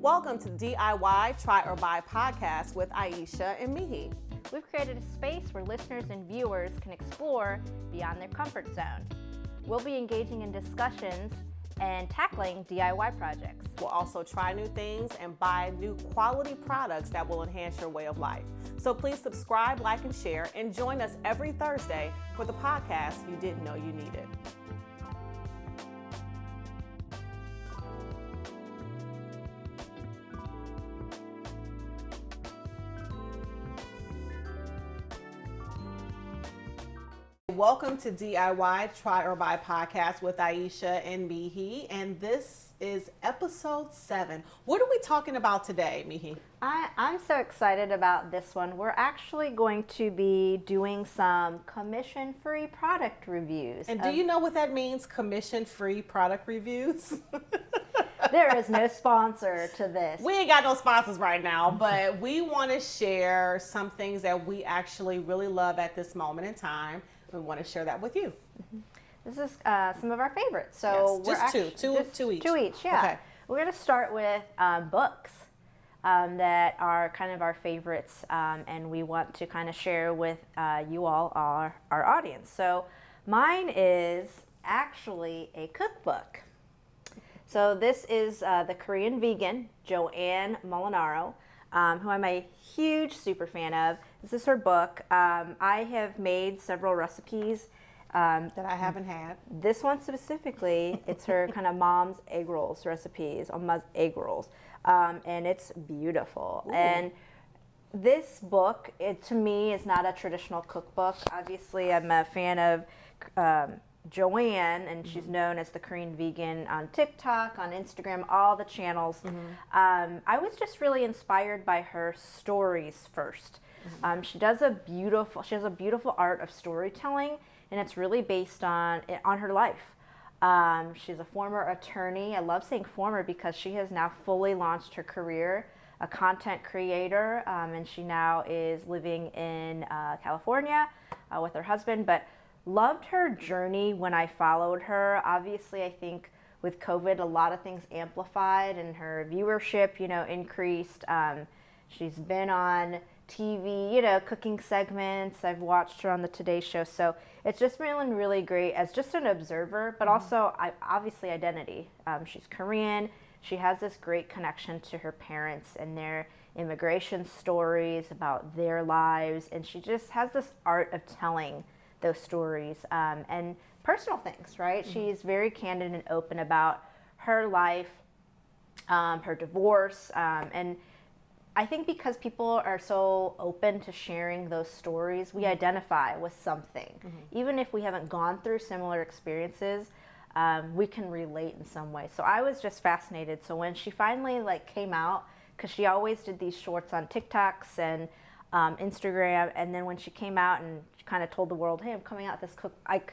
Welcome to the DIY Try or Buy podcast with Yiesha and Mee Hee. We've created a space where listeners and viewers can explore beyond their comfort zone. We'll be engaging in discussions and tackling DIY projects. We'll also try new things and buy new quality products that will enhance your way of life. So please subscribe, like, and share, and join us every Thursday for the podcast you didn't know you needed. Welcome to DIY Try or Buy podcast with Yiesha and Mee Hee, and this is episode 7. What are we talking about today, Mee Hee? I'm so excited about this one. We're actually going to be doing some commission-free product reviews. And do you know what that means, commission-free product reviews? There is no sponsor to this. We ain't got no sponsors right now, but we want to share some things that we actually really love at this moment in time. We want to share that with you. This is some of our favorites. So yes, two each. Two each, yeah. Okay. We're going to start with books that are kind of our favorites, and we want to kind of share with you all, our audience. So mine is actually a cookbook. So this is the Korean vegan, Joanne Molinaro, who I'm a huge super fan of. This is her book. I have made several recipes that I haven't had. This one specifically, it's her kind of mom's egg rolls recipes, mom's egg rolls, and it's beautiful. Ooh. And this book, to me, is not a traditional cookbook. Obviously, I'm a fan of Joanne, and she's known as the Korean vegan on TikTok, on Instagram, all the channels. I was just really inspired by her stories first. She has a beautiful art of storytelling, and it's really based on her life. She's a former attorney. I love saying former because she has now fully launched her career, a content creator, and she now is living in California with her husband, but loved her journey when I followed her. Obviously, I think with COVID, a lot of things amplified and her viewership, increased. She's been on TV, cooking segments. I've watched her on the Today Show. So it's just been really great as just an observer, but also obviously identity. She's Korean. She has this great connection to her parents and their immigration stories about their lives. And she just has this art of telling those stories and personal things, right? She's very candid and open about her life, her divorce, and I think because people are so open to sharing those stories, we identify with something. Even if we haven't gone through similar experiences, we can relate in some way. So I was just fascinated. So when she finally came out, because she always did these shorts on TikToks and Instagram, and then when she came out and kind of told the world, hey, I'm coming out with this cook,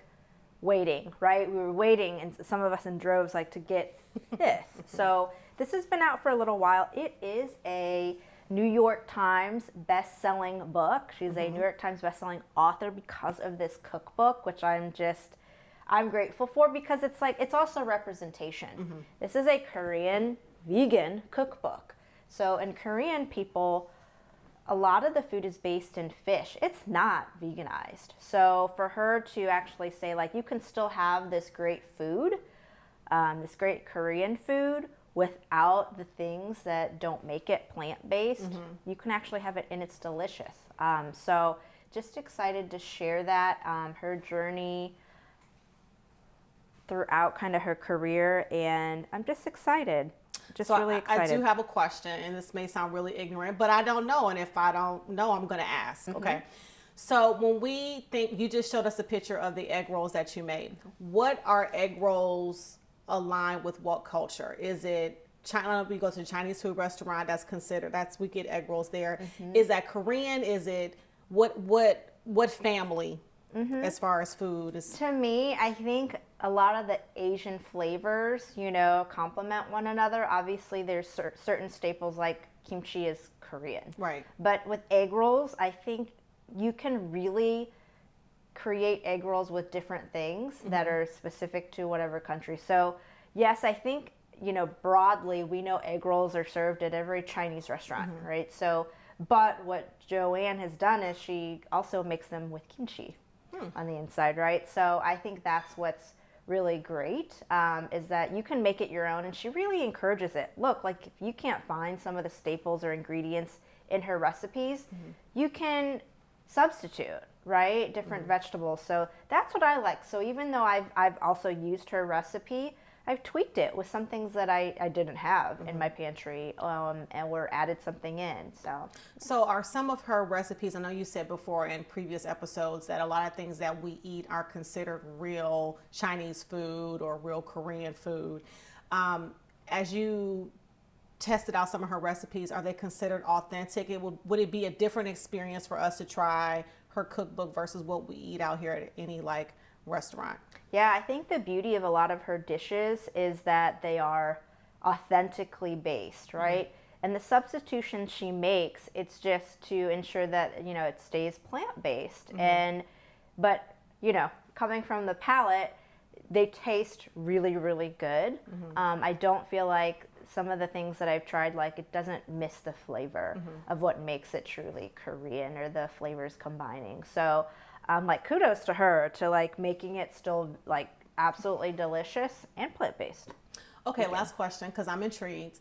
waiting, right? We were waiting, and some of us in droves to get this. So this has been out for a little while. It is a New York Times best-selling book. She's a New York Times best-selling author because of this cookbook, which I'm grateful for, because it's also representation. This is a Korean vegan cookbook. So in Korean people, a lot of the food is based in fish. It's not veganized. So for her to actually say, you can still have this great food, this great Korean food, without the things that don't make it plant-based, you can actually have it, and it's delicious. So just excited to share that, her journey throughout kind of her career, and I'm just excited. Really excited. I do have a question, and this may sound really ignorant, but I don't know, and if I don't know, I'm going to ask. Okay. So when we think, you just showed us a picture of the egg rolls that you made. What are egg rolls aligned with what culture? Is it China? We go to a Chinese food restaurant, we get egg rolls there. Is that Korean? Is it what family as far as food is? To me, I think a lot of the Asian flavors, complement one another. Obviously, there's certain staples like kimchi is Korean. Right. But with egg rolls, I think you can really create egg rolls with different things that are specific to whatever country. So yes, I think you know, broadly, we know egg rolls are served at every Chinese restaurant, right? So, but what Joanne has done is she also makes them with kimchi on the inside, right? So I think that's what's really great, is that you can make it your own, and she really encourages it. Look, like if you can't find some of the staples or ingredients in her recipes, you can substitute, right? Different vegetables. So that's what I like. So even though I've also used her recipe, I've tweaked it with some things that I didn't have in my pantry, and we're added something in. So are some of her recipes, I know you said before in previous episodes that a lot of things that we eat are considered real Chinese food or real Korean food. As you tested out some of her recipes, are they considered authentic? Would it be a different experience for us to try her cookbook versus what we eat out here at any like restaurant? Yeah, I think the beauty of a lot of her dishes is that they are authentically based, right? And the substitutions she makes, it's just to ensure that, you know, it stays plant-based. But, you know, coming from the palate, they taste really, really good. I don't feel like some of the things that I've tried, like it doesn't miss the flavor of what makes it truly Korean, or the flavors combining. So like kudos to her to like making it still like absolutely delicious and plant-based. Okay, last question, because I'm intrigued.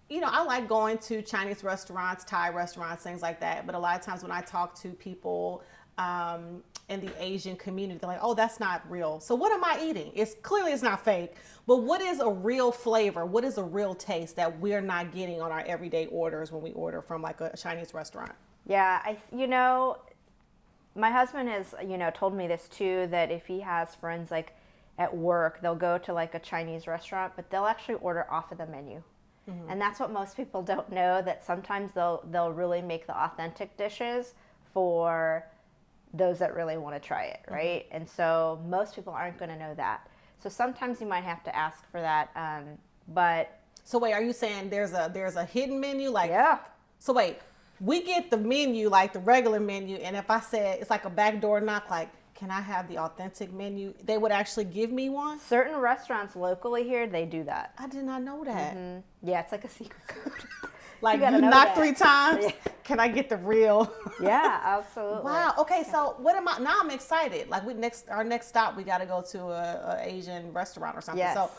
You know, I like going to Chinese restaurants, Thai restaurants, things like that. But a lot of times when I talk to people in the Asian community, they're like, oh, that's not real. So what am I eating? It's not fake. But what is a real flavor? What is a real taste that we're not getting on our everyday orders when we order from like a Chinese restaurant? Yeah, you know, my husband has, you know, told me this too, that if he has friends like at work, they'll go to like a Chinese restaurant, but they'll actually order off of the menu. And that's what most people don't know, that sometimes they'll really make the authentic dishes for those that really want to try it, right? And so most people aren't going to know that. So sometimes you might have to ask for that. But so wait, are you saying there's a hidden menu? Like, yeah. So wait, we get the menu, like the regular menu, and if I said it's like a backdoor knock, like, can I have the authentic menu? They would actually give me one? Certain restaurants locally here, they do that. I did not know that. Yeah, it's like a secret code. Like you knock 3 times, can I get the real? Yeah, absolutely. Wow. Okay, so what am I? Now I'm excited. Like our next stop, we got to go to a Asian restaurant or something. Yes.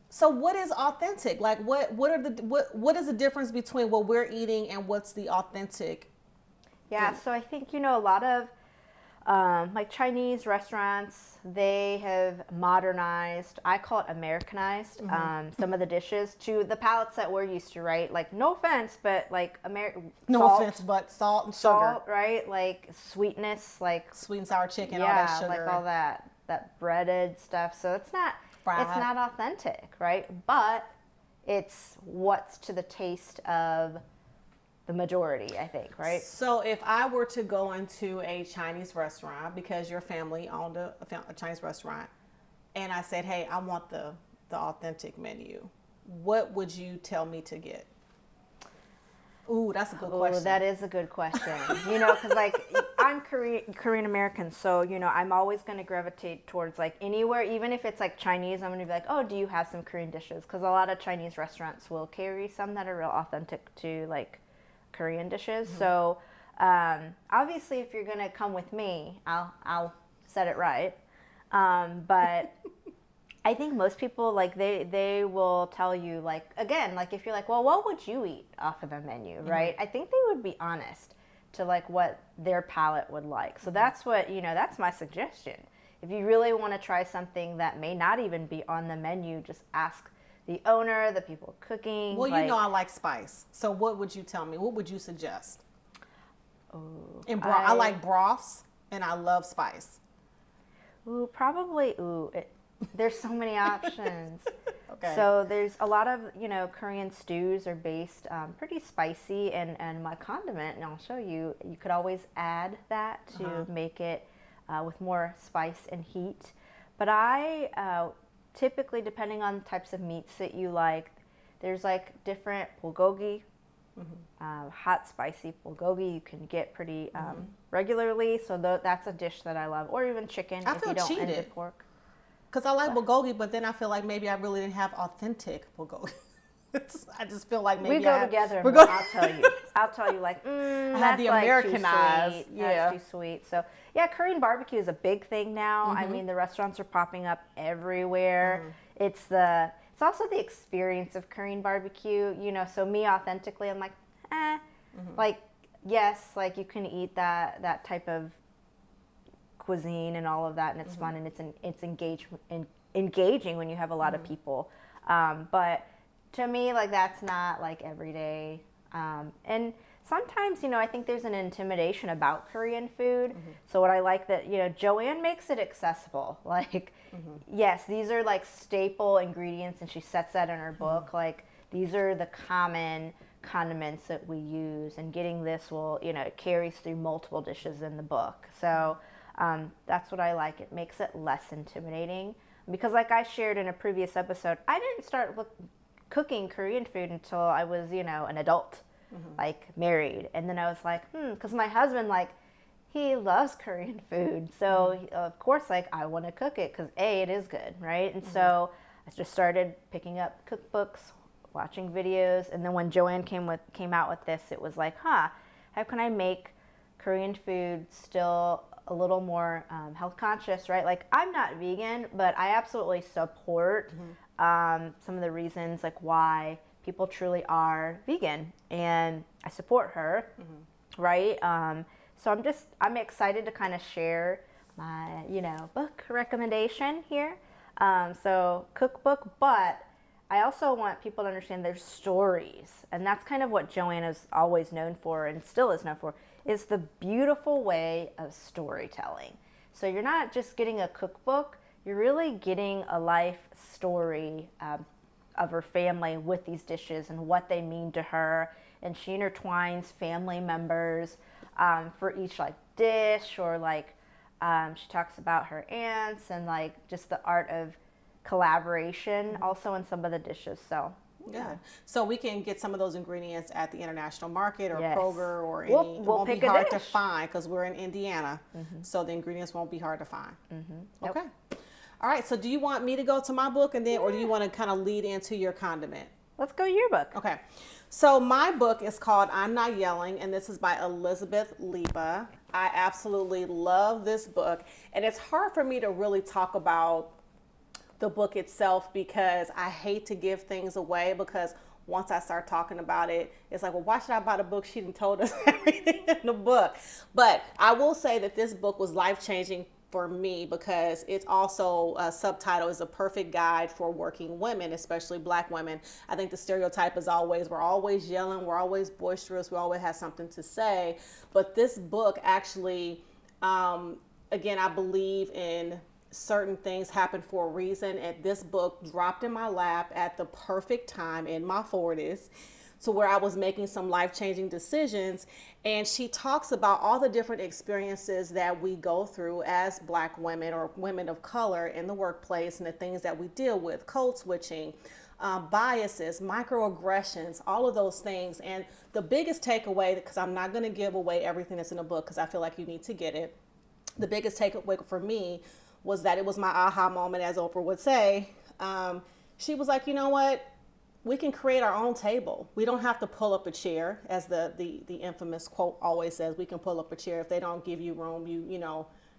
So what is authentic? Like what is the difference between what we're eating and what's the authentic? Yeah. So I think, you know, a lot of like Chinese restaurants, they have modernized, I call it Americanized, some of the dishes to the palates that we're used to, right? Like, no offense, but like offense, but salt and sugar. Salt, right? Like sweetness, like sweet and sour chicken, all that sugar. like all that breaded stuff. So it's not authentic, right? But it's what's to the taste of the majority, I think, right? So if I were to go into a Chinese restaurant, because your family owned a Chinese restaurant, and I said, hey, I want the authentic menu, what would you tell me to get? Ooh, that's a good question. That is a good question. You know, because like I'm Korean American, so you know I'm always going to gravitate towards like anywhere, even if it's like Chinese. I'm going to be like, oh, do you have some Korean dishes? Because a lot of Chinese restaurants will carry some that are real authentic to like Korean dishes. So obviously, if you're going to come with me, I'll set it right. But I think most people, like, they will tell you, like, again, like, if you're like, well, what would you eat off of the menu, right? I think they would be honest to, like, what their palate would like. So that's what, you know, that's my suggestion. If you really want to try something that may not even be on the menu, just ask the owner, the people cooking. Well, you know I like spice. So what would you tell me? What would you suggest? I like broths, and I love spice. There's so many options. Okay. So there's a lot of, you know, Korean stews are based pretty spicy, and my condiment, and I'll show you, you could always add that to make it with more spice and heat. But I typically, depending on the types of meats that you like, there's like different bulgogi, hot spicy bulgogi you can get pretty regularly. So that's a dish that I love, or even chicken if you don't end with pork. Because I like bulgogi, but then I feel like maybe I really didn't have authentic bulgogi. I just feel like maybe we go together. I'll tell you, like, I had that's the like Americanized. too sweet. That's too sweet. So yeah, Korean barbecue is a big thing now. I mean, the restaurants are popping up everywhere. It's also the experience of Korean barbecue. You know, so me authentically, I'm like, like, yes, like you can eat that type of cuisine and all of that, and it's fun and it's engaging when you have a lot of people. But to me, like, that's not like every day. And sometimes, you know, I think there's an intimidation about Korean food. So what I like that, you know, Joanne makes it accessible. Like, yes, these are like staple ingredients, and she sets that in her book. Like, these are the common condiments that we use, and getting this will, you know, it carries through multiple dishes in the book. So that's what I like. It makes it less intimidating. Because like I shared in a previous episode, I didn't start cooking Korean food until I was, you know, an adult, like married. And then I was like, because my husband, like, he loves Korean food. So of course, like, I want to cook it because it is good, right? And so I just started picking up cookbooks, watching videos. And then when Joanne came out with this, it was like, how can I make Korean food still a little more health conscious, right? Like, I'm not vegan, but I absolutely support some of the reasons, like, why people truly are vegan, and I support her, right? So I'm excited to kind of share my, you know, book recommendation here. So cookbook, but I also want people to understand there's stories, and that's kind of what Joanne is always known for, and still is known for, is the beautiful way of storytelling. So you're not just getting a cookbook, you're really getting a life story of her family with these dishes and what they mean to her. And she intertwines family members for each like dish, or like she talks about her aunts, and like just the art of collaboration also in some of the dishes. So yeah. So we can get some of those ingredients at the international market or Yes. Kroger or any. We'll it won't pick be a hard to dish. find because we're in Indiana. So the ingredients won't be hard to find. Nope. Okay. All right. So do you want me to go to my book and then, or do you want to kind of lead into your condiment? Let's go to your book. Okay. So my book is called I'm Not Yelling, and this is by Elizabeth Leiba. I absolutely love this book, and it's hard for me to really talk about the book itself because I hate to give things away, because once I start talking about it, it's like, well, why should I buy the book? She done told us everything in the book. But I will say that this book was life-changing for me because it's also a subtitle is a perfect guide for working women, especially Black women. I think the stereotype is always, we're always yelling, we're always boisterous, we always have something to say. But this book actually, again, I believe in certain things happen for a reason, and this book dropped in my lap at the perfect time in my 40s, to where I was making some life-changing decisions. And she talks about all the different experiences that we go through as Black women or women of color in the workplace, and the things that we deal with, code switching, biases, microaggressions, all of those things. And the biggest takeaway, because I'm not going to give away everything that's in the book because I feel like you need to get it, the biggest takeaway for me was that it was my aha moment, as Oprah would say. She was like, you know what? We can create our own table. We don't have to pull up a chair, as the infamous quote always says. We can pull up a chair. If they don't give you room,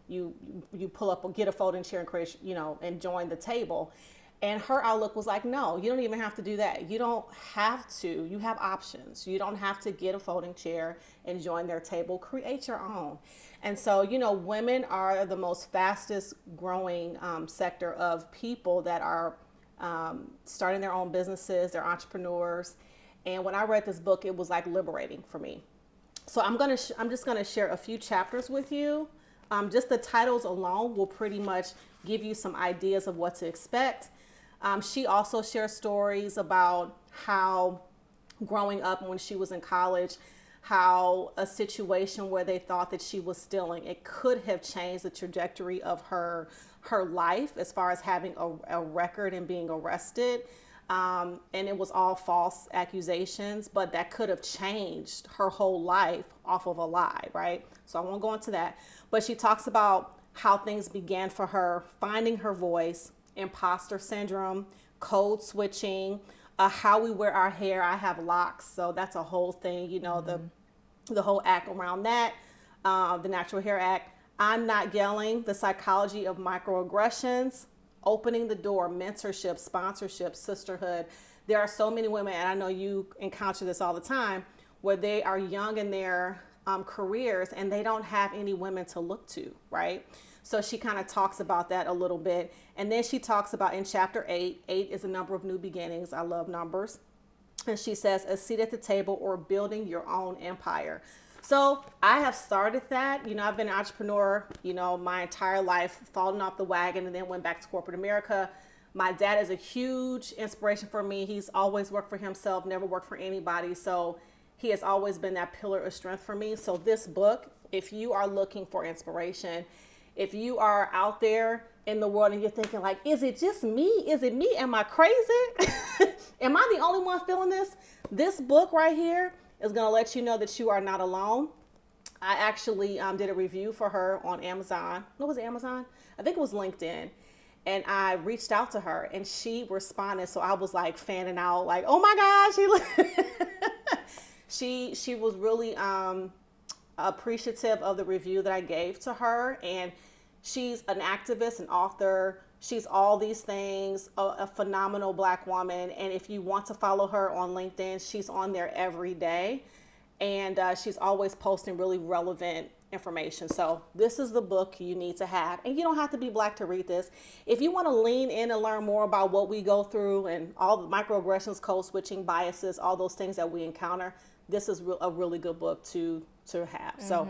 you pull up or get a folding chair and create, and join the table. And her outlook was like, no, you don't even have to do that. You don't have to. You have options. You don't have to get a folding chair and join their table. Create your own. And so, women are the most fastest growing sector of people that are starting their own businesses. They're entrepreneurs. And when I read this book, it was like liberating for me. So I'm just gonna share a few chapters with you. Just the titles alone will pretty much give you some ideas of what to expect. She also shares stories about how growing up when she was in college, how a situation where they thought that she was stealing, it could have changed the trajectory of her life as far as having a record and being arrested. And it was all false accusations, but that could have changed her whole life off of a lie, right? So I won't go into that. But she talks about how things began for her, finding her voice imposter syndrome, code switching, how we wear our hair. I have locks, so that's a whole thing, you know, the whole act around that, the Natural Hair Act. I'm Not Yelling, the psychology of microaggressions, opening the door, mentorship, sponsorship, sisterhood. There are so many women, and I know you encounter this all the time, where they are young in their careers and they don't have any women to look to, right? So she kind of talks about that a little bit. And then she talks about in chapter 8 is a number of new beginnings. I love numbers. And she says, a seat at the table or building your own empire. So I have started that. You know, I've been an entrepreneur, you know, my entire life, fallen off the wagon and then went back to corporate America. My dad is a huge inspiration for me. He's always worked for himself, never worked for anybody. So he has always been that pillar of strength for me. So this book, if you are looking for inspiration, if you are out there in the world and you're thinking like, is it just me? Is it me? Am I crazy? Am I the only one feeling this? This book right here is going to let you know that you are not alone. I actually did a review for her on Amazon. No, was it Amazon? I think it was LinkedIn. And I reached out to her and she responded. So I was like fanning out like, oh my gosh. She was really appreciative of the review that I gave to her. And she's an activist, an author. She's all these things, a phenomenal Black woman. And if you want to follow her on LinkedIn, she's on there every day. And she's always posting really relevant information. So this is the book you need to have. And you don't have to be Black to read this. If you want to lean in and learn more about what we go through and all the microaggressions, code switching, biases, all those things that we encounter, this is a really good book to have. So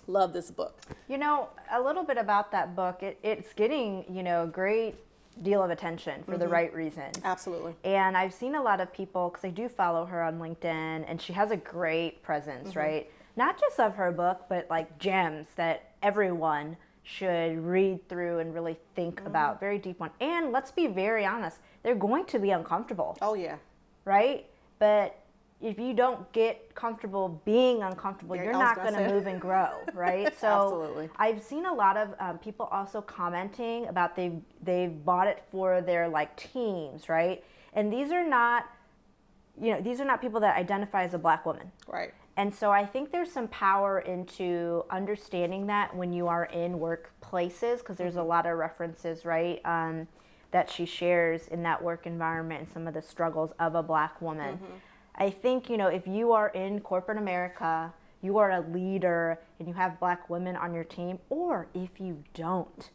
love this book. You know, a little bit about that book, it's getting, you know, a great deal of attention for the right reasons. Absolutely. And I've seen a lot of people, because I do follow her on LinkedIn, and she has a great presence, right? Not just of her book, but like gems that everyone should read through and really think about, very deep one. And let's be very honest, they're going to be uncomfortable. Oh, yeah. Right? But if you don't get comfortable being uncomfortable, you're not going to move and grow, right? So Absolutely. I've seen a lot of people also commenting about they've bought it for their like teams, right? And these are not, you know, these are not people that identify as a Black woman. Right. And so I think there's some power into understanding that when you are in workplaces, because there's a lot of references, right, that she shares in that work environment and some of the struggles of a Black woman. I think, you know, if you are in corporate America, you are a leader and you have Black women on your team, or if you don't,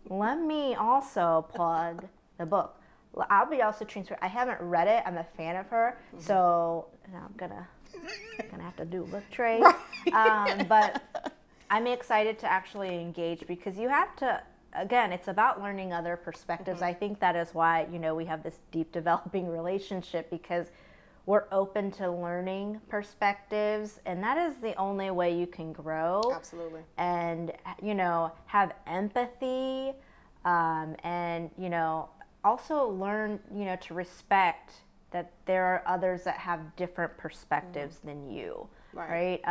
let me also plug the book. I'll be also transparent. I haven't read it. I'm a fan of her, so I'm gonna have to do a book trade. But I'm excited to actually engage because you have to. Again, it's about learning other perspectives. I think that is why, you know, we have this deep developing relationship, because we're open to learning perspectives, and that is the only way you can grow. Absolutely. And, you know, have empathy, and, you know, also learn, you know, to respect that there are others that have different perspectives than you, right?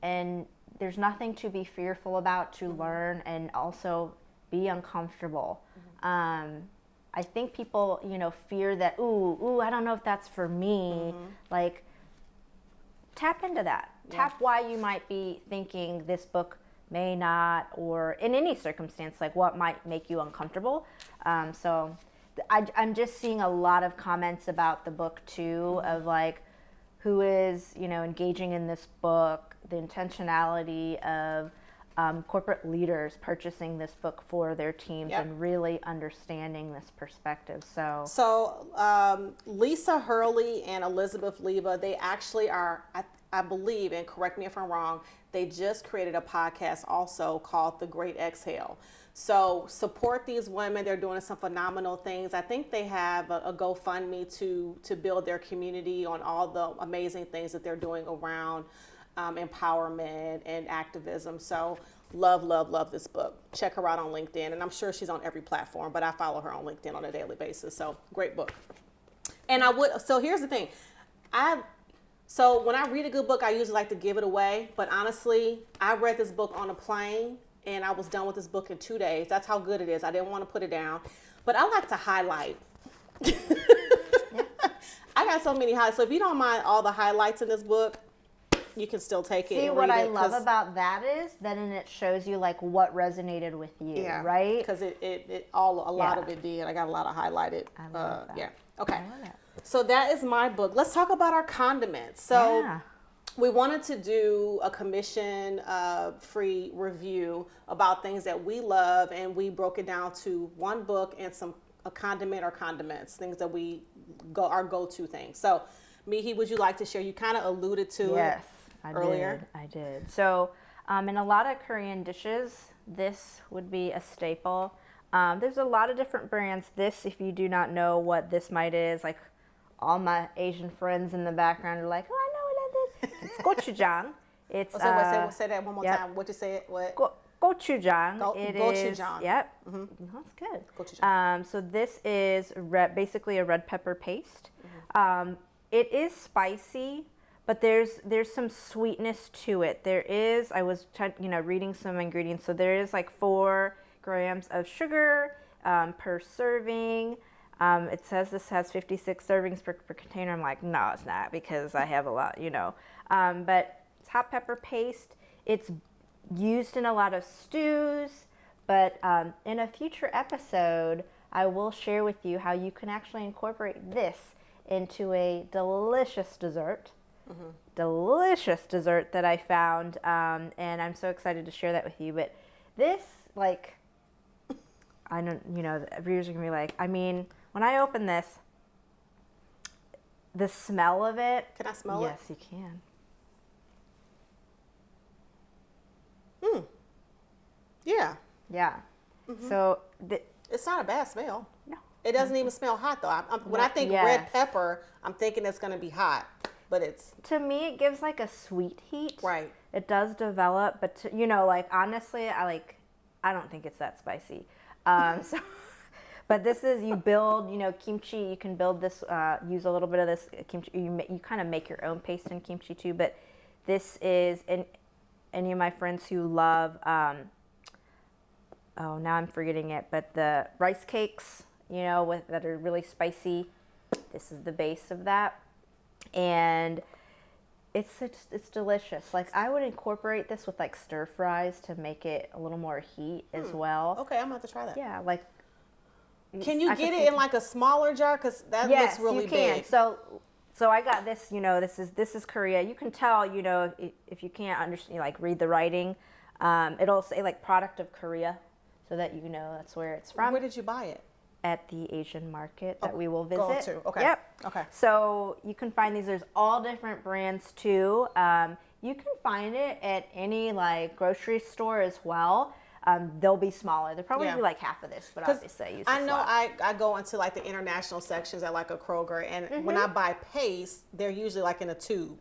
And there's nothing to be fearful about, to learn and also be uncomfortable. I think people, you know, fear that, ooh, I don't know if that's for me. Like, tap into that. Tap why you might be thinking this book may not, or in any circumstance, like what might make you uncomfortable. So I'm just seeing a lot of comments about the book too, of like, who is, you know, engaging in this book, the intentionality of corporate leaders purchasing this book for their teams and really understanding this perspective. So Lisa Hurley and Elizabeth Leiba, they actually are, I believe, and correct me if I'm wrong, they just created a podcast also called The Great Exhale. So support these women. They're doing some phenomenal things. I think they have a GoFundMe to build their community on all the amazing things that they're doing around empowerment and activism. So love this book. Check her out on LinkedIn, and I'm sure she's on every platform, but I follow her on LinkedIn on a daily basis. So great book. And so here's the thing. So when I read a good book, I usually like to give it away, but honestly, I read this book on a plane and I was done with this book in 2 days. That's how good it is. I didn't want to put it down, but I like to highlight. I got so many highlights. So if you don't mind all the highlights in this book, you can still take it. See, and what read I it, love about that is then it shows you like what resonated with you, right? Because a lot of it did. I got a lot of highlighted. I love that. Yeah. Okay. I love that. So that is my book. Let's talk about our condiments. So we wanted to do a commission free review about things that we love, and we broke it down to one book and a condiment or condiments, things that our go-to things. So Mee Hee, would you like to share? You kind of alluded to it earlier. I did. So in a lot of Korean dishes, this would be a staple. There's a lot of different brands. This, if you do not know what this might is, like all my Asian friends in the background are like, oh, I know what that is. It's gochujang. It's say that one more time. What you say? What? Gochujang. Gochujang. Yep. Mm-hmm. That's good. Gochujang. So this is basically a red pepper paste. It is spicy, but there's some sweetness to it. I was reading some ingredients. So there is like 4 grams of sugar per serving. It says this has 56 servings per container. I'm like, no, it's not, because I have a lot, But it's hot pepper paste. It's used in a lot of stews, but in a future episode, I will share with you how you can actually incorporate this into a delicious dessert. Delicious dessert that I found, and I'm so excited to share that with you. But this, like, I don't, the viewers are gonna be like, I mean, when I open this, the smell of it. Can I smell it? Yes, you can. Yeah. Yeah. So it's not a bad smell. No. It doesn't even smell hot though. When I think red pepper, I'm thinking it's going to be hot, but it's. To me, it gives like a sweet heat. Right. It does develop, but like honestly, I don't think it's that spicy. So, but this is, you build, kimchi. You can build this. Use a little bit of this kimchi. You kind of make your own paste in kimchi too. But this is any of my friends who love. Oh, now I'm forgetting it. But the rice cakes, that are really spicy. This is the base of that, and it's delicious. Like, I would incorporate this with like stir fries to make it a little more heat as well. Okay, I'm gonna have to try that. Yeah, like. Can you get it in like a smaller jar? Because that looks really big. So I got this. This is Korea. You can tell. If you can't understand, like read the writing, it'll say like product of Korea, so that that's where it's from. Where did you buy it? At the Asian market that we will visit. Go to. Okay. Yep. Okay. So you can find these. There's all different brands too. You can find it at any like grocery store as well. They'll be smaller. They'll probably be like half of this, but obviously I use I know I go into like the international sections at like a Kroger, and when I buy paste, they're usually like in a tube.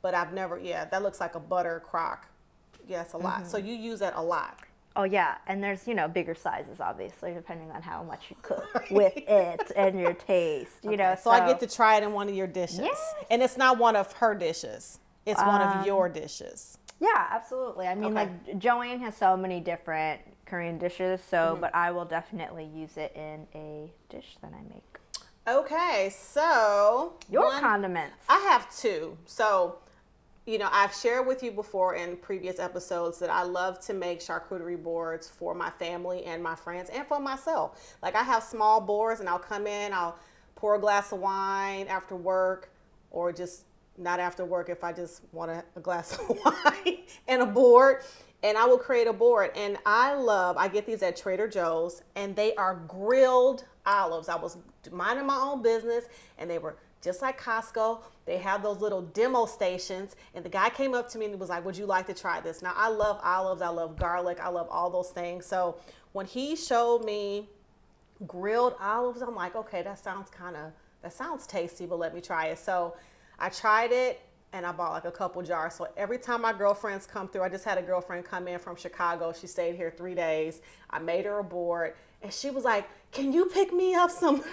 But I've never, that looks like a butter crock. Yeah, it's a lot. So you use that a lot. Oh yeah, and there's bigger sizes obviously depending on how much you cook with it and your taste. So I get to try it in one of your dishes. Yes. And it's not one of her dishes. It's one of your dishes. Yeah, absolutely. I mean, like Joanne has so many different Korean dishes, but I will definitely use it in a dish that I make. Okay, so your condiments. I have 2. So, I've shared with you before in previous episodes that I love to make charcuterie boards for my family and my friends and for myself. Like, I have small boards, and I'll come in, I'll pour a glass of wine after work, or just not after work if I just want a glass of wine and a board, and I will create a board. And I get these at Trader Joe's, and they are grilled olives. I was minding my own business, and they were just like Costco. They have those little demo stations, and the guy came up to me and was like, would you like to try this? Now, I love olives, I love garlic, I love all those things. So when he showed me grilled olives, I'm like, okay, that sounds tasty, but let me try it. So I tried it, and I bought like a couple jars. So every time my girlfriends come through, I just had a girlfriend come in from Chicago. She stayed here 3 days. I made her a board, and she was like, can you pick me up some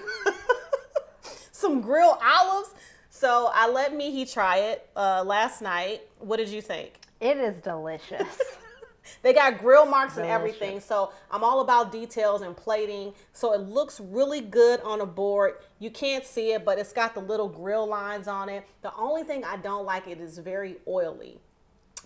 some grilled olives? So I let Mee Hee try it last night. What did you think? It is delicious. They got grill marks and Delicious. everything. So I'm all about details and plating. So it looks really good on a board. You can't see it, but it's got the little grill lines on it. The only thing I don't like, it is very oily.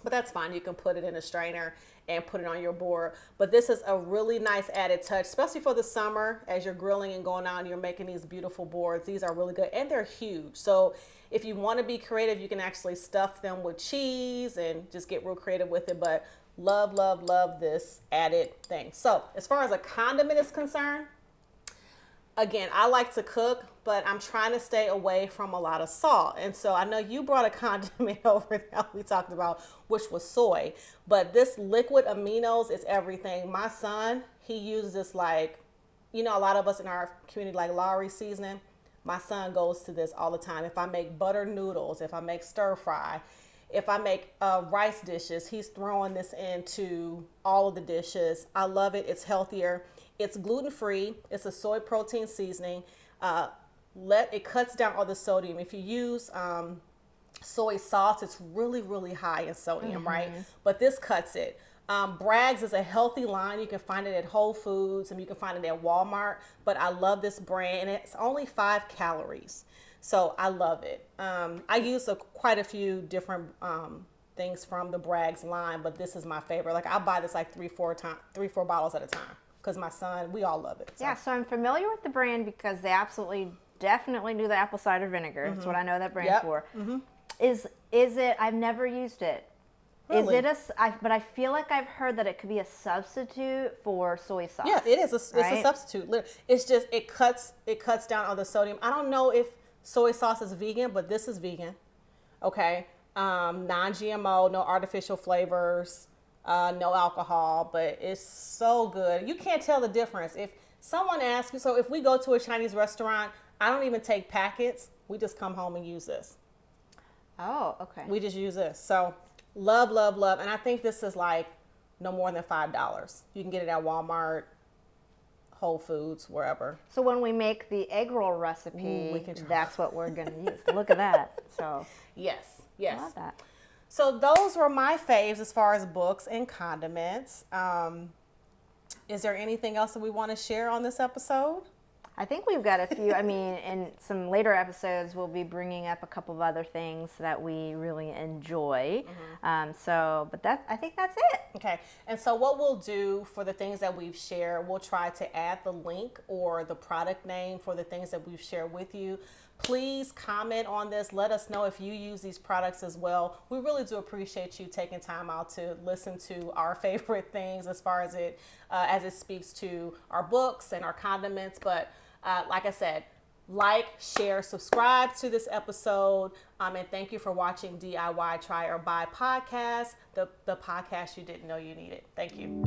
But that's fine. You can put it in a strainer and put it on your board. But this is a really nice added touch, especially for the summer as you're grilling and going out and you're making these beautiful boards. These are really good and they're huge. So if you want to be creative, you can actually stuff them with cheese and just get real creative with it. But love, love, love this added thing. So as far as a condiment is concerned, again, I like to cook, but I'm trying to stay away from a lot of salt. And so I know you brought a condiment over that we talked about, which was soy. But this liquid aminos is everything. My son, he uses this like, you know, a lot of us in our community like Lowry seasoning. My son goes to this all the time. If I make butter noodles, if I make stir fry, if I make rice dishes, he's throwing this into all of the dishes. I love it. It's healthier. It's gluten-free. It's a soy protein seasoning. It cuts down all the sodium. If you use soy sauce, it's really, really high in sodium, right? But this cuts it. Bragg's is a healthy line. You can find it at Whole Foods and you can find it at Walmart. But I love this brand and it's only 5 calories. So I love it. I use quite a few different things from the Bragg's line, but this is my favorite. Like I buy this like 3-4 bottles at a time because my son, we all love it. So. Yeah, so I'm familiar with the brand because they definitely do the apple cider vinegar. That's what I know that brand for. Is it? I've never used it. Really? Is it but I feel like I've heard that it could be a substitute for soy sauce. Yeah, it is. It's a substitute. It's just it cuts down on the sodium. I don't know if soy sauce is vegan, but this is vegan. Okay, non-GMO, no artificial flavors, no alcohol, but it's so good. You can't tell the difference. If someone asks you, so if we go to a Chinese restaurant, I don't even take packets. We just come home and use this. Oh, okay. We just use this. So love, love, love. And I think this is like no more than $5. You can get it at Walmart, Whole Foods, wherever. So when we make the egg roll recipe, that's what we're going to use. Look at that. So yes. I love that. So those were my faves as far as books and condiments. Is there anything else that we want to share on this episode? I think we've got a few. I mean, in some later episodes, we'll be bringing up a couple of other things that we really enjoy. But I think that's it. Okay. And so what we'll do for the things that we've shared, we'll try to add the link or the product name for the things that we've shared with you. Please comment on this. Let us know if you use these products as well. We really do appreciate you taking time out to listen to our favorite things as far as it speaks to our books and our condiments. But like I said, like, share, subscribe to this episode. And thank you for watching DIY Try or Buy podcast, the podcast you didn't know you needed. Thank you.